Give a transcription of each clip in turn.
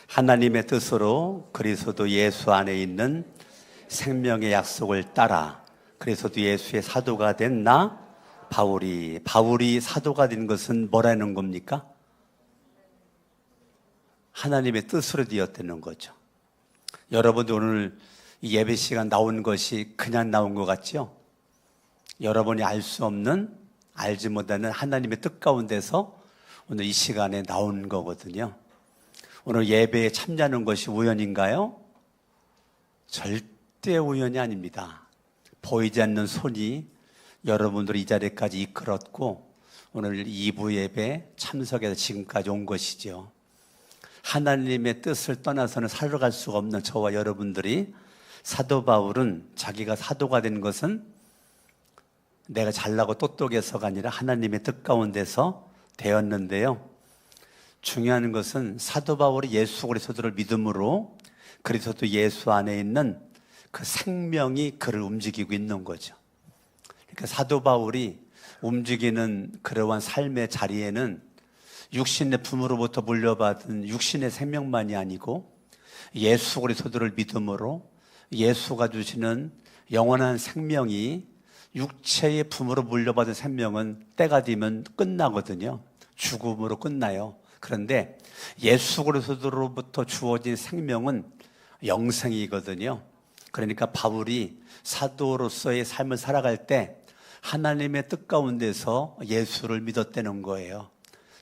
하나님의 뜻으로 그리스도 예수 안에 있는 생명의 약속을 따라 그리스도 예수의 사도가 된 나 바울이 사도가 된 것은 뭐라는 겁니까? 하나님의 뜻으로 되었다는 거죠. 여러분도 오늘 이 예배 시간 나온 것이 그냥 나온 것 같죠? 여러분이 알 수 없는, 알지 못하는 하나님의 뜻 가운데서 오늘 이 시간에 나온 거거든요. 오늘 예배에 참여하는 것이 우연인가요? 절대 우연이 아닙니다. 보이지 않는 손이 여러분들을 이 자리까지 이끌었고 오늘 2부 예배에 참석해서 지금까지 온 것이죠. 하나님의 뜻을 떠나서는 살아갈 수가 없는 저와 여러분들이, 사도 바울은 자기가 사도가 된 것은 내가 잘나고 똑똑해서가 아니라 하나님의 뜻 가운데서 되었는데요. 중요한 것은 사도 바울이 예수 그리스도를 믿음으로 그리스도 예수 안에 있는 그 생명이 그를 움직이고 있는 거죠. 그러니까 사도 바울이 움직이는 그러한 삶의 자리에는 육신의 품으로부터 물려받은 육신의 생명만이 아니고 예수 그리스도를 믿음으로 예수가 주시는 영원한 생명이, 육체의 품으로 물려받은 생명은 때가 되면 끝나거든요. 죽음으로 끝나요. 그런데 예수 그리스도로부터 주어진 생명은 영생이거든요. 그러니까 바울이 사도로서의 삶을 살아갈 때 하나님의 뜻 가운데서 예수를 믿었다는 거예요.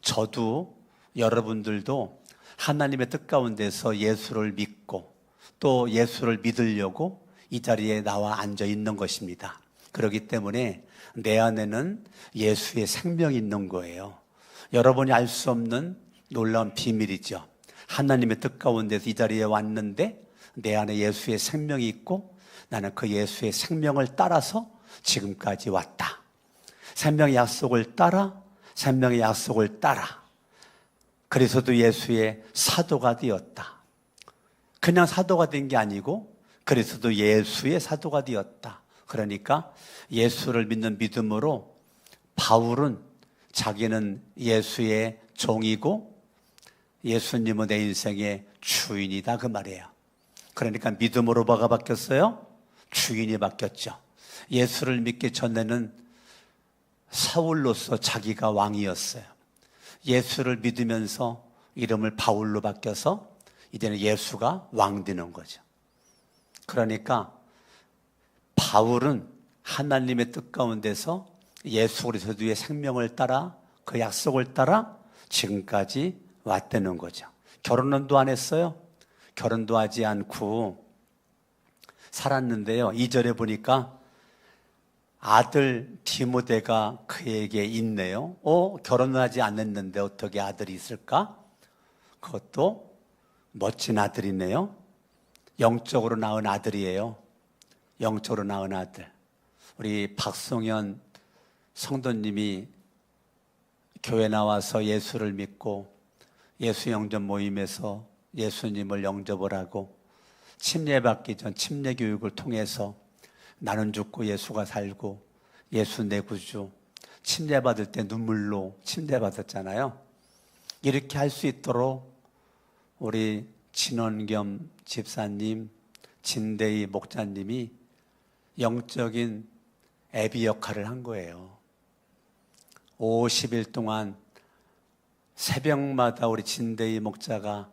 저도 여러분들도 하나님의 뜻 가운데서 예수를 믿고 또 예수를 믿으려고 이 자리에 나와 앉아 있는 것입니다. 그렇기 때문에 내 안에는 예수의 생명이 있는 거예요. 여러분이 알 수 없는 놀라운 비밀이죠. 하나님의 뜻 가운데서 이 자리에 왔는데 내 안에 예수의 생명이 있고 나는 그 예수의 생명을 따라서 지금까지 왔다. 생명의 약속을 따라 그리스도 예수의 사도가 되었다. 그냥 사도가 된 게 아니고 그리스도 예수의 사도가 되었다. 그러니까 예수를 믿는 믿음으로 바울은 자기는 예수의 종이고 예수님은 내 인생의 주인이다, 그 말이에요. 그러니까 믿음으로 뭐가 바뀌었어요? 주인이 바뀌었죠. 예수를 믿기 전에는 사울로서 자기가 왕이었어요. 예수를 믿으면서 이름을 바울로 바뀌어서 이제는 예수가 왕 되는 거죠. 그러니까 바울은 하나님의 뜻 가운데서 예수 그리스도의 생명을 따라 그 약속을 따라 지금까지 왔다는 거죠. 결혼도 안 했어요. 결혼도 하지 않고 살았는데요. 2절에 보니까 아들 디모데가 그에게 있네요. 결혼을 하지 않았는데 어떻게 아들이 있을까? 그것도 멋진 아들이네요. 영적으로 낳은 아들이에요. 영적으로 낳은 아들. 우리 박송현 성도님이 교회 나와서 예수를 믿고 예수 영접 모임에서 예수님을 영접을 하고 침례받기 전 침례 교육을 통해서 나는 죽고 예수가 살고 예수 내 구주, 침례받을 때 눈물로 침례받았잖아요. 이렇게 할 수 있도록 우리 진원겸 집사님, 진대희 목자님이 영적인 애비 역할을 한 거예요. 50일 동안 새벽마다 우리 진대희 목자가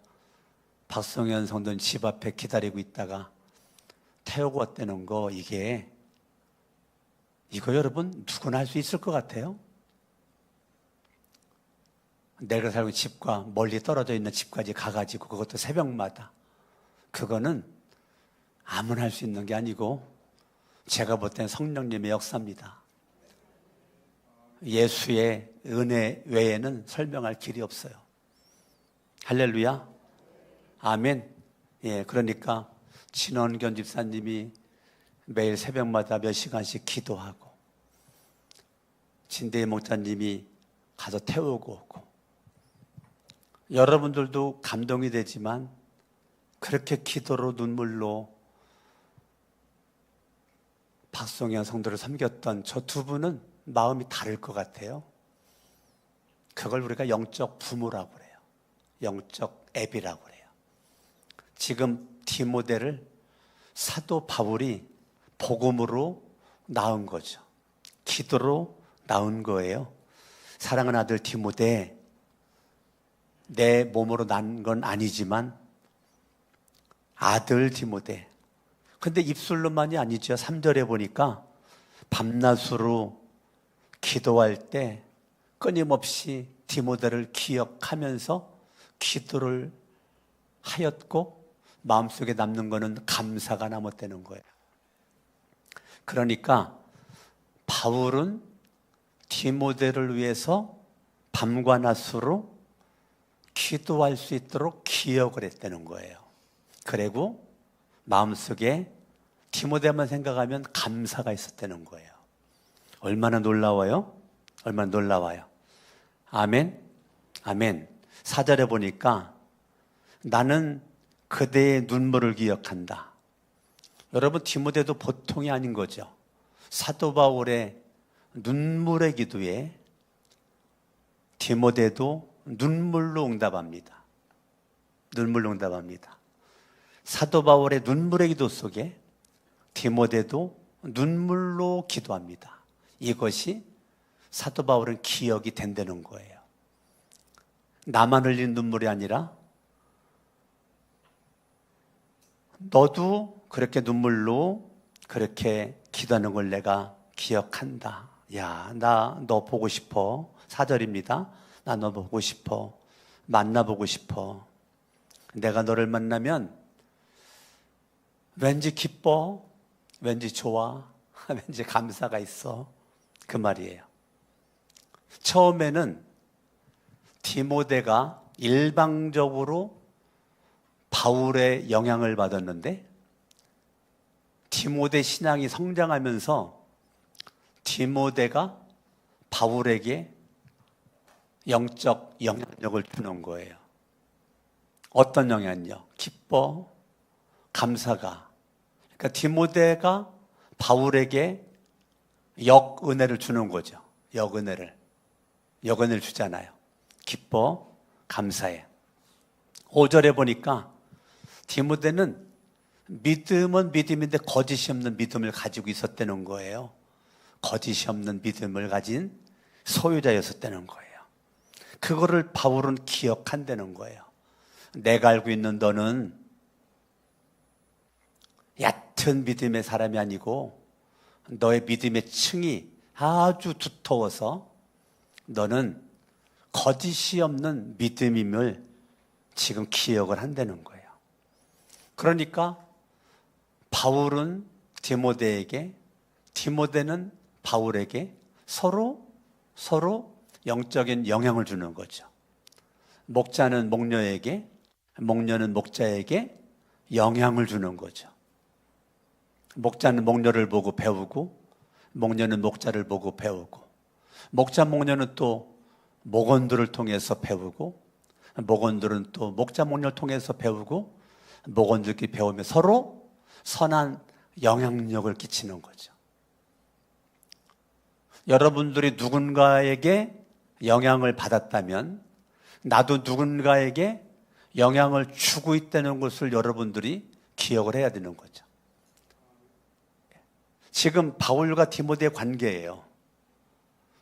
박성현 성도님 집 앞에 기다리고 있다가 태우고 왔다는 거, 이거 여러분 누구나 할 수 있을 것 같아요? 내가 살고 있는 집과 멀리 떨어져 있는 집까지 가가지고 그것도 새벽마다, 그거는 아무나 할 수 있는 게 아니고 제가 볼 때는 성령님의 역사입니다. 예수의 은혜 외에는 설명할 길이 없어요. 할렐루야, 아멘. 예, 그러니까 진원견 집사님이 매일 새벽마다 몇 시간씩 기도하고 진대희 목자님이 가서 태우고 오고, 여러분들도 감동이 되지만 그렇게 기도로 눈물로 박송현 성도를 섬겼던 저 두 분은 마음이 다를 것 같아요. 그걸 우리가 영적 부모라고 그래요. 영적 애비라고 그래요. 지금 디모데를 사도 바울이 복음으로 낳은 거죠. 기도로 낳은 거예요. 사랑하는 아들 디모데, 내 몸으로 난 건 아니지만 아들 디모데. 근데 입술로만이 아니죠. 3절에 보니까 밤낮으로 기도할 때 끊임없이 디모데를 기억하면서 기도를 하였고 마음속에 남는 거는 감사가 남았다는 거예요. 그러니까 바울은 디모데를 위해서 밤과 낮으로 기도할 수 있도록 기억을 했다는 거예요. 그리고 마음속에 디모데만 생각하면 감사가 있었다는 거예요. 얼마나 놀라워요? 얼마나 놀라워요. 아멘, 아멘. 4절에 보니까 나는 그대의 눈물을 기억한다. 여러분, 디모데도 보통이 아닌 거죠. 사도 바울의 눈물의 기도에 디모데도 눈물로 응답합니다. 눈물로 응답합니다. 사도 바울의 눈물의 기도 속에 디모데도 눈물로 기도합니다. 이것이 사도 바울은 기억이 된다는 거예요. 나만 흘린 눈물이 아니라 너도 그렇게 눈물로 그렇게 기도하는 걸 내가 기억한다. 야, 나 너 보고 싶어. 4절입니다. 나 너 보고 싶어. 만나보고 싶어. 내가 너를 만나면 왠지 기뻐, 왠지 좋아, 왠지 감사가 있어. 그 말이에요. 처음에는 디모데가 일방적으로 바울의 영향을 받았는데 디모데 신앙이 성장하면서 디모데가 바울에게 영적 영향력을 주는 거예요. 어떤 영향력? 기뻐, 감사가. 그러니까 디모데가 바울에게 역은혜를 주는 거죠. 역은혜를 주잖아요. 기뻐, 감사해. 5절에 보니까 디모데는 믿음은 믿음인데 거짓이 없는 믿음을 가지고 있었다는 거예요. 거짓이 없는 믿음을 가진 소유자였었다는 거예요. 그거를 바울은 기억한다는 거예요. 내가 알고 있는 너는 얕은 믿음의 사람이 아니고 너의 믿음의 층이 아주 두터워서 너는 거짓이 없는 믿음임을 지금 기억을 한다는 거예요. 그러니까 바울은 디모데에게, 디모데는 바울에게 서로 영적인 영향을 주는 거죠. 목자는 목녀에게, 목녀는 목자에게 영향을 주는 거죠. 목자는 목녀를 보고 배우고, 목녀는 목자를 보고 배우고, 목자 목녀는 또 목원들을 통해서 배우고, 목원들은 또 목자 목녀를 통해서 배우고, 목원들끼리 배우며 서로 선한 영향력을 끼치는 거죠. 여러분들이 누군가에게 영향을 받았다면 나도 누군가에게 영향을 주고 있다는 것을 여러분들이 기억을 해야 되는 거죠. 지금 바울과 디모데의 관계예요.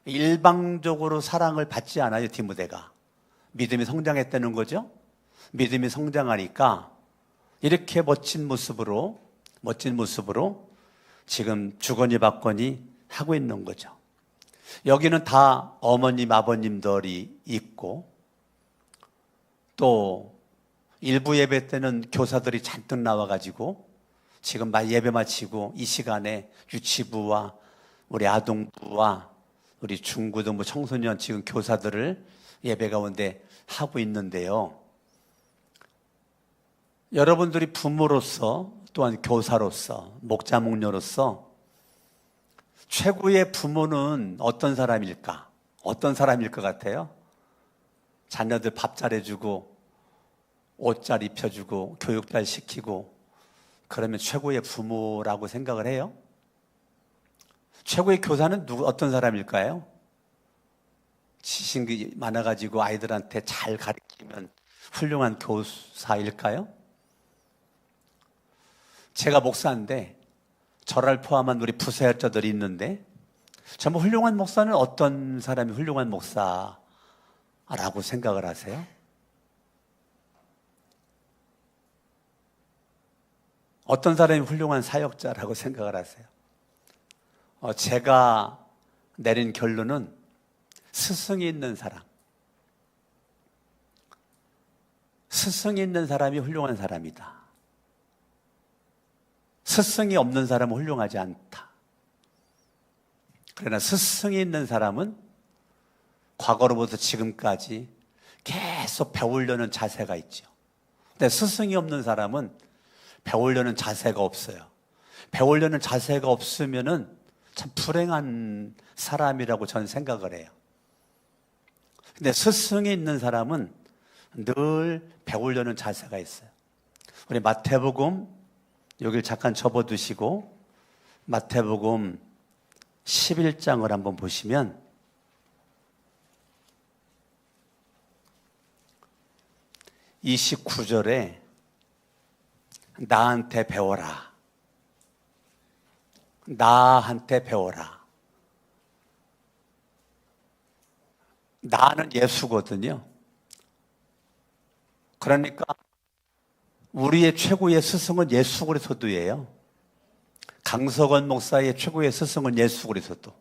일방적으로 사랑을 받지 않아요. 디모데가 믿음이 성장했다는 거죠. 믿음이 성장하니까 이렇게 멋진 모습으로 지금 주거니 받거니 하고 있는 거죠. 여기는 다 어머님 아버님들이 있고 또 일부 예배 때는 교사들이 잔뜩 나와가지고 지금 예배 마치고 이 시간에 유치부와 우리 아동부와 우리 중고등부 청소년 지금 교사들을 예배 가운데 하고 있는데요. 여러분들이 부모로서 또한 교사로서 목자 목녀로서 최고의 부모는 어떤 사람일까? 어떤 사람일 것 같아요? 자녀들 밥 잘해주고 옷 잘 입혀주고 교육 잘 시키고 그러면 최고의 부모라고 생각을 해요? 최고의 교사는 어떤 사람일까요? 지식이 많아가지고 아이들한테 잘 가르치면 훌륭한 교사일까요? 제가 목사인데 저를 포함한 우리 부사역자들이 있는데 정말 훌륭한 목사는 어떤 사람이 훌륭한 목사라고 생각을 하세요? 어떤 사람이 훌륭한 사역자라고 생각을 하세요? 제가 내린 결론은 스승이 있는 사람. 스승이 있는 사람이 훌륭한 사람이다. 스승이 없는 사람은 훌륭하지 않다. 그러나 스승이 있는 사람은 과거로부터 지금까지 계속 배우려는 자세가 있죠. 근데 스승이 없는 사람은 배우려는 자세가 없어요. 배우려는 자세가 없으면은 참 불행한 사람이라고 저는 생각을 해요. 근데 스승이 있는 사람은 늘 배우려는 자세가 있어요. 우리 마태복음 여기를 잠깐 접어두시고 마태복음 11장을 한번 보시면 (29절에) 나한테 배워라. 나한테 배워라. 나는 예수거든요. 그러니까 우리의 최고의 스승은 예수 그리스도예요. 강석원 목사의 최고의 스승은 예수 그리스도.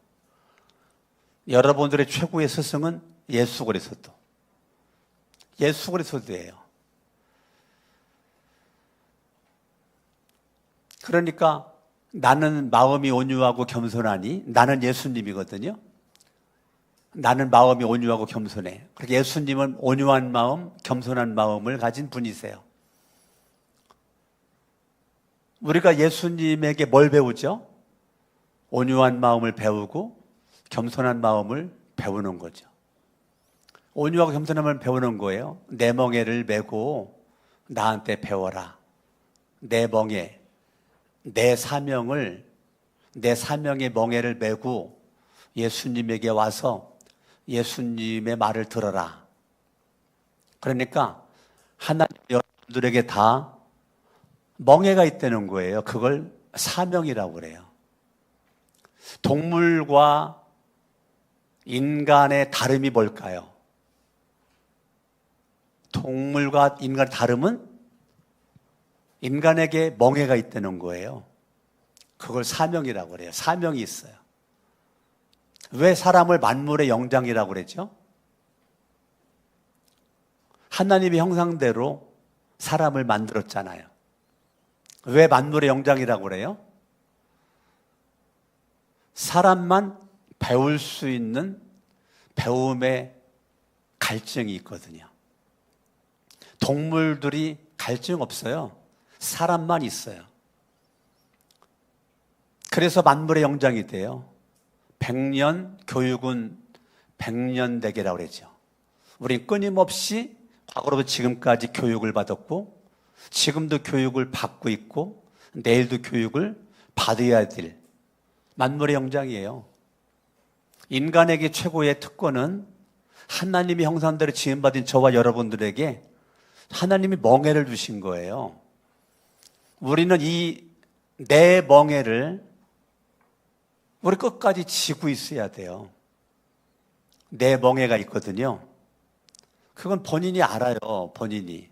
여러분들의 최고의 스승은 예수 그리스도. 예수 그리스도예요. 그러니까 나는 마음이 온유하고 겸손하니 나는 예수님이거든요. 나는 마음이 온유하고 겸손해. 그렇게 예수님은 온유한 마음, 겸손한 마음을 가진 분이세요. 우리가 예수님에게 뭘 배우죠? 온유한 마음을 배우고 겸손한 마음을 배우는 거죠. 온유하고 겸손함을 배우는 거예요. 내 멍에를 메고 나한테 배워라. 내 멍에, 내 사명의 멍에를 메고 예수님에게 와서 예수님의 말을 들어라. 그러니까 하나님 여러분들에게 다 멍에가 있다는 거예요. 그걸 사명이라고 그래요. 동물과 인간의 다름이 뭘까요? 동물과 인간의 다름은 인간에게 멍에가 있다는 거예요. 그걸 사명이라고 그래요. 사명이 있어요. 왜 사람을 만물의 영장이라고 그랬죠? 하나님의 형상대로 사람을 만들었잖아요. 왜 만물의 영장이라고 그래요? 사람만 배울 수 있는 배움의 갈증이 있거든요. 동물들이 갈증 없어요. 사람만 있어요. 그래서 만물의 영장이 돼요. 100년 교육은 100년 되게라고 그랬죠. 우린 끊임없이 과거로부터 지금까지 교육을 받았고 지금도 교육을 받고 있고 내일도 교육을 받아야 될 만물의 영장이에요. 인간에게 최고의 특권은 하나님의 형상대로 지음받은 저와 여러분들에게 하나님이 멍에를 주신 거예요. 우리는 이 내 멍에를 우리 끝까지 지고 있어야 돼요. 내 멍에가 있거든요. 그건 본인이 알아요. 본인이.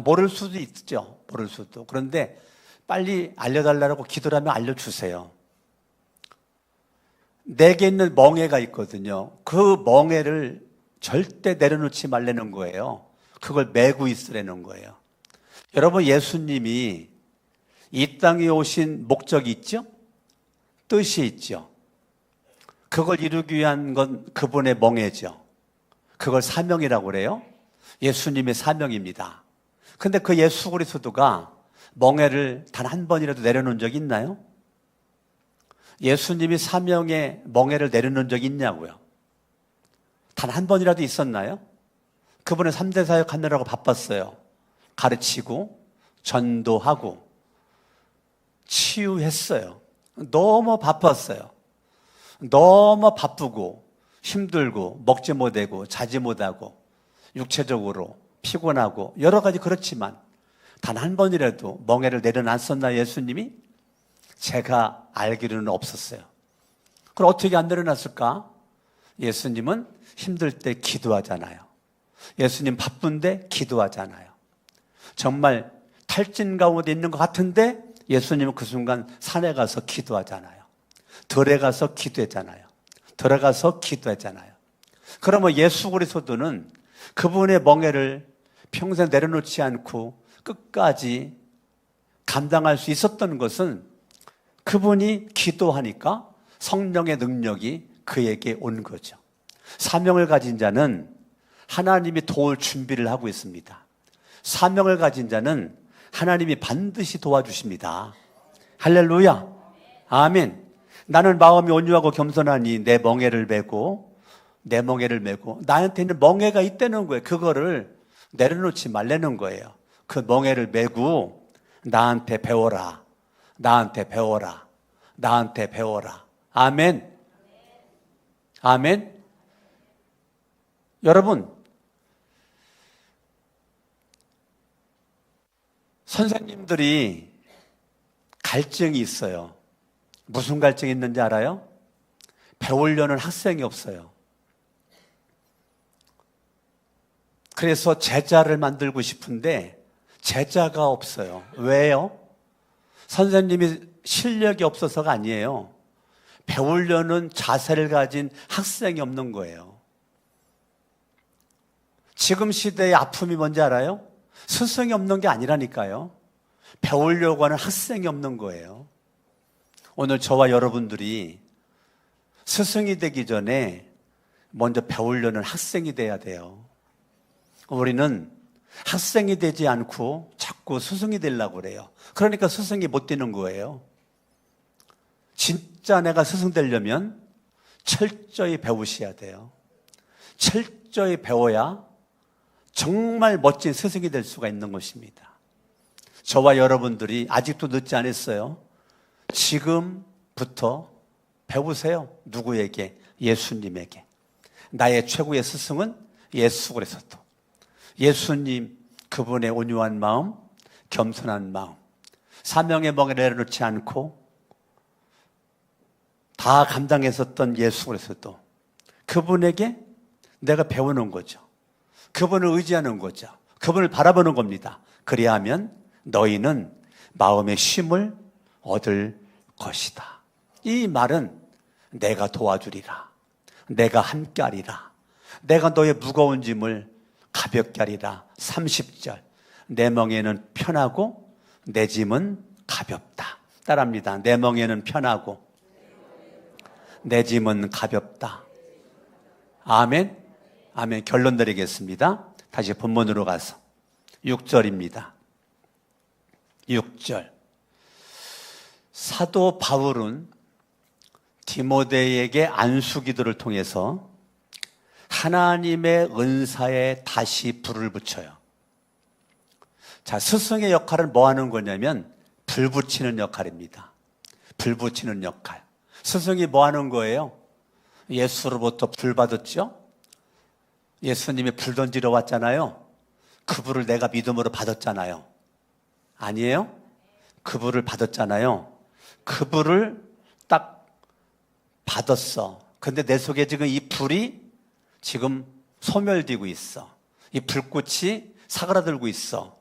모를 수도 있죠. 모를 수도. 그런데 빨리 알려달라고 기도를 하면 알려주세요. 내게 있는 멍에가 있거든요. 그 멍에를 절대 내려놓지 말라는 거예요. 그걸 메고 있으라는 거예요. 여러분, 예수님이 이 땅에 오신 목적이 있죠? 뜻이 있죠. 그걸 이루기 위한 건 그분의 멍에죠. 그걸 사명이라고 그래요. 예수님의 사명입니다. 근데 그 예수 그리스도가 멍에를 단 한 번이라도 내려놓은 적이 있나요? 예수님이 사명의 멍에를 내려놓은 적이 있냐고요? 단 한 번이라도 있었나요? 그분은 3대 사역 하느라고 바빴어요. 가르치고 전도하고 치유했어요. 너무 바빴어요. 너무 바쁘고 힘들고 먹지 못하고 자지 못하고 육체적으로 피곤하고 여러 가지 그렇지만 단 한 번이라도 멍에를 내려놨었나요, 예수님이? 제가 알기로는 없었어요. 그럼 어떻게 안 내려놨을까? 예수님은 힘들 때 기도하잖아요. 예수님 바쁜데 기도하잖아요. 정말 탈진 가운데 있는 것 같은데 예수님은 그 순간 산에 가서 기도하잖아요. 들에 가서 기도했잖아요. 들어가서 기도했잖아요. 그러면 예수 그리스도는 그분의 멍에를 평생 내려놓지 않고 끝까지 감당할 수 있었던 것은 그분이 기도하니까 성령의 능력이 그에게 온 거죠. 사명을 가진 자는 하나님이 도울 준비를 하고 있습니다. 사명을 가진 자는 하나님이 반드시 도와주십니다. 할렐루야. 아멘. 나는 마음이 온유하고 겸손하니 내 멍에를 메고 나한테 있는 멍에가 있다는 거예요. 그거를 내려놓지 말라는 거예요. 그 멍에를 메고 나한테 배워라. 나한테 배워라. 나한테 배워라. 아멘. 아멘. 여러분, 선생님들이 갈증이 있어요. 무슨 갈증이 있는지 알아요? 배우려는 학생이 없어요. 그래서 제자를 만들고 싶은데 제자가 없어요. 왜요? 선생님이 실력이 없어서가 아니에요. 배우려는 자세를 가진 학생이 없는 거예요. 지금 시대의 아픔이 뭔지 알아요? 스승이 없는 게 아니라니까요. 배우려고 하는 학생이 없는 거예요. 오늘 저와 여러분들이 스승이 되기 전에 먼저 배우려는 학생이 돼야 돼요. 우리는 학생이 되지 않고 자꾸 스승이 되려고 그래요. 그러니까 스승이 못 되는 거예요. 진짜 내가 스승 되려면 철저히 배우셔야 돼요. 철저히 배워야 정말 멋진 스승이 될 수가 있는 것입니다. 저와 여러분들이 아직도 늦지 않았어요. 지금부터 배우세요. 누구에게? 예수님에게. 나의 최고의 스승은 예수 그리스도. 예수님, 그분의 온유한 마음, 겸손한 마음, 사명의 멍에를 내려놓지 않고 다 감당했었던 예수 그리스도. 그분에게 내가 배우는 거죠. 그분을 의지하는 거죠. 그분을 바라보는 겁니다. 그래야 하면 너희는 마음의 쉼을 얻을 것이다. 이 말은 내가 도와주리라. 내가 함께하리라. 내가 너의 무거운 짐을 가볍게 하리라. 30절. 내 멍에는 편하고 내 짐은 가볍다. 따라합니다. 내 멍에는 편하고 내 짐은 가볍다. 아멘. 아멘. 결론 드리겠습니다. 다시 본문으로 가서 6절입니다. 6절. 사도 바울은 디모데에게 안수기도를 통해서 하나님의 은사에 다시 불을 붙여요. 자, 스승의 역할은 뭐 하는 거냐면 불 붙이는 역할입니다. 불 붙이는 역할. 스승이 뭐 하는 거예요? 예수로부터 불 받았죠? 예수님이 불 던지러 왔잖아요. 그 불을 내가 믿음으로 받았잖아요. 아니에요? 그 불을 받았잖아요. 그 불을 딱 받았어. 근데 내 속에 지금 이 불이 지금 소멸되고 있어. 이 불꽃이 사그라들고 있어.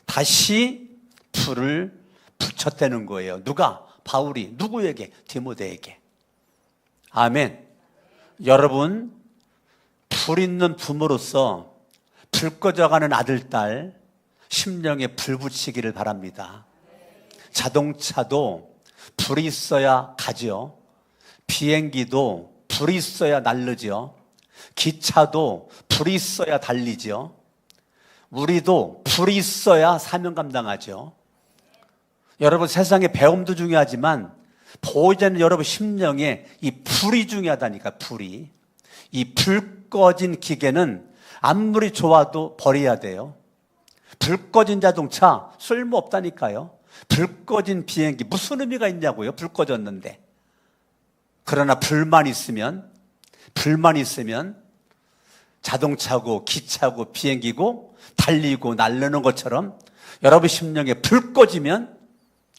다시 불을 붙였다는 거예요. 누가? 바울이. 누구에게? 디모데에게. 아멘. 여러분, 불 있는 부모로서 불 꺼져가는 아들, 딸, 심령에 불 붙이기를 바랍니다. 자동차도 불이 있어야 가죠. 비행기도 불이 있어야 날르죠. 기차도 불이 있어야 달리죠. 우리도 불이 있어야 사명 감당하죠. 여러분, 세상의 배움도 중요하지만 보호자는 여러분 심령에 이 불이 중요하다니까. 불이. 이 불 꺼진 기계는 아무리 좋아도 버려야 돼요. 불 꺼진 자동차 쓸모없다니까요. 불 꺼진 비행기 무슨 의미가 있냐고요. 불 꺼졌는데. 그러나 불만 있으면 자동차고 기차고 비행기고 달리고 날르는 것처럼 여러분 심령에 불 꺼지면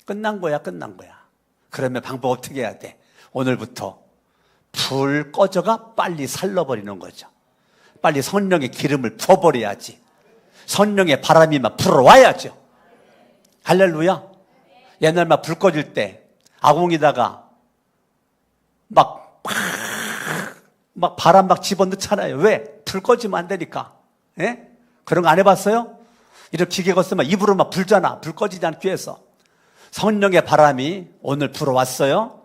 끝난 거야, 끝난 거야. 그러면 방법 어떻게 해야 돼? 오늘부터 불 꺼져가 빨리 살러버리는 거죠. 빨리 성령의 기름을 부어버려야지. 성령의 바람이 막 불어와야죠. 할렐루야. 옛날 막 불 꺼질 때 아궁이다가 막 바람 막 집어넣잖아요. 왜? 불 꺼지면 안 되니까. 예? 그런 거 안 해봤어요? 이렇게 기계 걷으면 입으로 막 불잖아. 불 꺼지지 않기 위해서. 성령의 바람이 오늘 불어왔어요.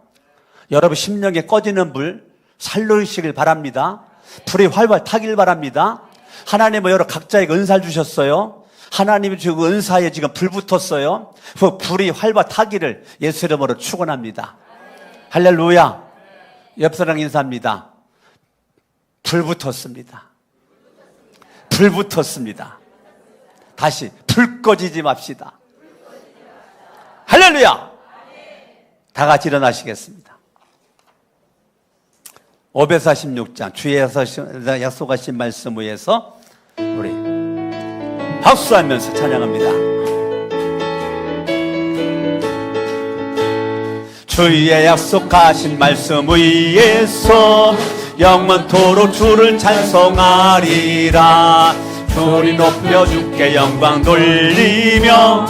여러분 심령에 꺼지는 불 살려주시길 바랍니다. 불이 활활 타길 바랍니다. 하나님은 여러 각자에게 은사를 주셨어요. 하나님이 그 은사에 지금 불 붙었어요. 그 불이 활활 타기를 예수 이름으로 축원합니다. 할렐루야. 옆 사람 인사합니다. 불 붙었습니다. 불 붙었습니다. 다시 불 꺼지지 맙시다. 할렐루야. 다 같이 일어나시겠습니다. 546장 주의 약속하신 말씀 위에서 우리 박수하면서 찬양합니다. 주의 약속하신 말씀 위에서 영원토록 주를 찬송하리라. 주를 높여 주께 영광 돌리며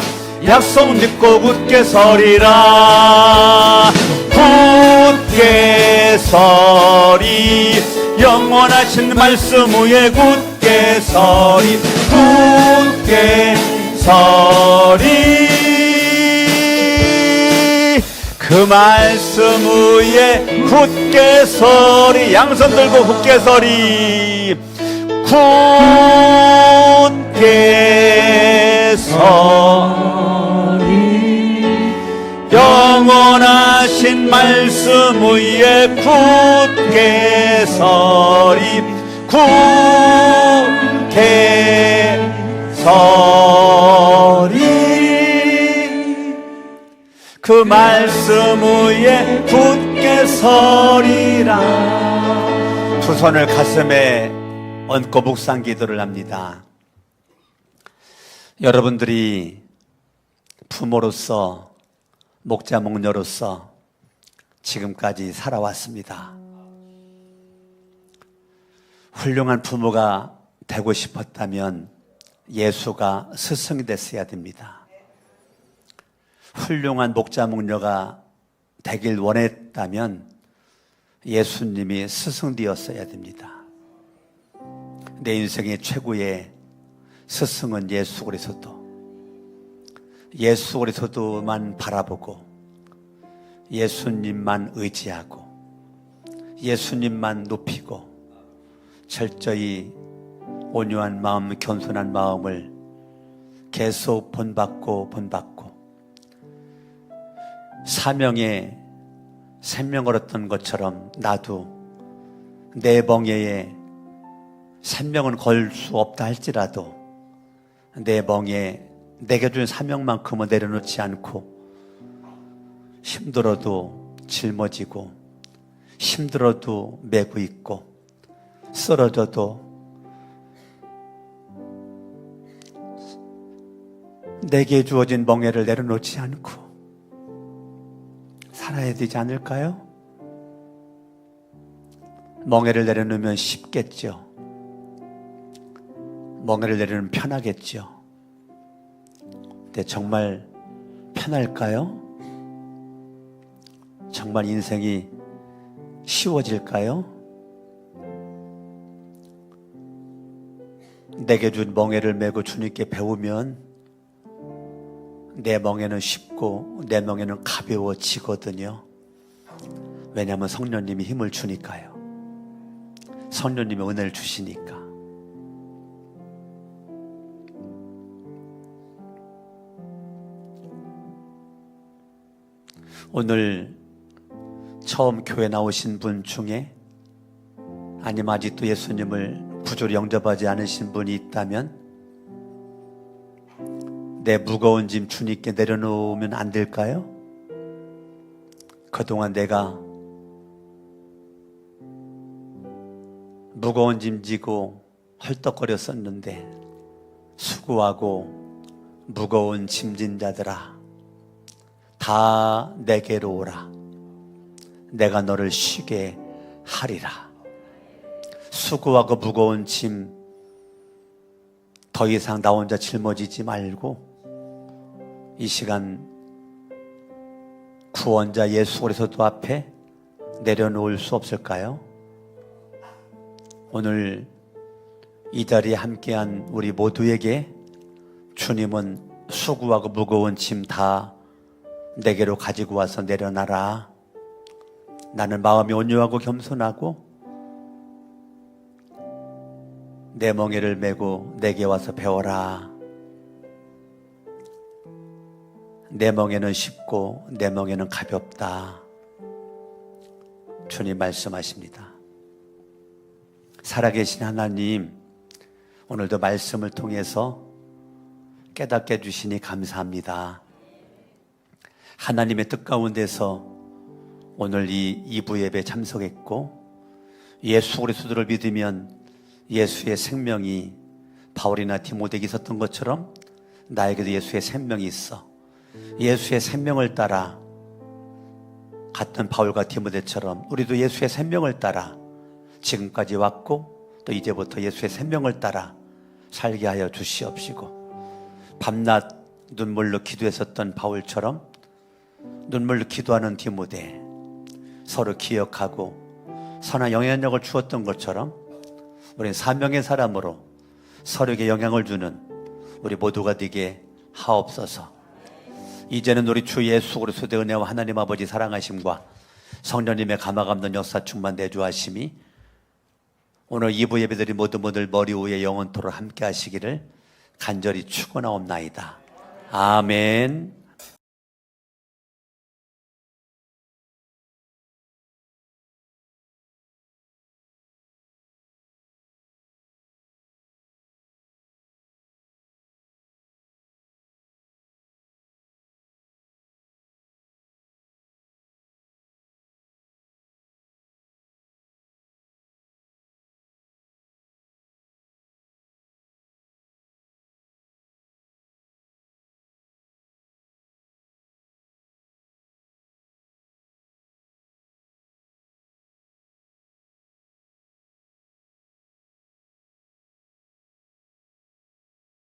약속 믿고 굳게 서리라. 굳게 서리 영원하신 말씀 위에 굳게 서리. 굳게 서리 그 말씀 위에 굳게 서리. 양손 들고 굳게 서리. 굳게 서리 영원하신 말씀 위에 굳게 서리. 굳게 서리 그 말씀 위에 굳게 서리라. 두 손을 가슴에 얹고 묵상 기도를 합니다. 여러분들이 부모로서 목자 목녀로서 지금까지 살아왔습니다. 훌륭한 부모가 되고 싶었다면 예수가 스승이 됐어야 됩니다. 훌륭한 목자 목녀가 되길 원했다면 예수님이 스승 되었어야 됩니다. 내 인생의 최고의 스승은 예수 그리스도. 예수 그리스도만 바라보고 예수님만 의지하고 예수님만 높이고 철저히 온유한 마음, 겸손한 마음을 계속 본받고 사명에 생명을 얻던 것처럼 나도 내 멍에에 생명은 걸 수 없다 할지라도 내 멍에 내게 준 사명만큼은 내려놓지 않고 힘들어도 짊어지고 힘들어도 메고 있고 쓰러져도 내게 주어진 멍에를 내려놓지 않고 살아야 되지 않을까요? 멍에를 내려놓으면 쉽겠죠. 멍에를 내려놓으면 편하겠죠. 근데 정말 편할까요? 정말 인생이 쉬워질까요? 내게 준 멍에를 메고 주님께 배우면 내 멍에는 쉽고 내 멍에는 가벼워지거든요. 왜냐하면 성령님이 힘을 주니까요. 성령님이 은혜를 주시니까. 오늘 처음 교회 나오신 분 중에 아니면 아직도 예수님을 구주로 영접하지 않으신 분이 있다면 내 무거운 짐 주님께 내려놓으면 안 될까요? 그동안 내가 무거운 짐 지고 헐떡거렸었는데 수고하고 무거운 짐진 자들아 다 내게로 오라. 내가 너를 쉬게 하리라. 수고하고 무거운 짐 더 이상 나 혼자 짊어지지 말고 이 시간 구원자 예수 그리스도 앞에 내려놓을 수 없을까요? 오늘 이 자리에 함께한 우리 모두에게 주님은 수고하고 무거운 짐 다 내게로 가지고 와서 내려놔라. 나는 마음이 온유하고 겸손하고 내 멍에를 메고 내게 와서 배워라. 내 멍에는 쉽고 내 멍에는 가볍다. 주님 말씀하십니다. 살아계신 하나님, 오늘도 말씀을 통해서 깨닫게 해주시니 감사합니다. 하나님의 뜻 가운데서 오늘 이 2부 예배에 참석했고 예수 그리스도를 믿으면 예수의 생명이 바울이나 디모데에게 있었던 것처럼 나에게도 예수의 생명이 있어. 예수의 생명을 따라 같은 바울과 디모데처럼 우리도 예수의 생명을 따라 지금까지 왔고 또 이제부터 예수의 생명을 따라 살게 하여 주시옵시고 밤낮 눈물로 기도했었던 바울처럼 눈물로 기도하는 디모데 서로 기억하고 선한 영향력을 주었던 것처럼 우리는 사명의 사람으로 서로에게 영향을 주는 우리 모두가 되게 하옵소서. 이제는 우리 주 예수 그리스도의 은혜와 하나님 아버지 사랑하심과 성령님의 감화감동 역사 충만 내주하심이 오늘 2부 예배들이 모두 머리 위에 영원토록 함께 하시기를 간절히 축원하옵나이다. 아멘.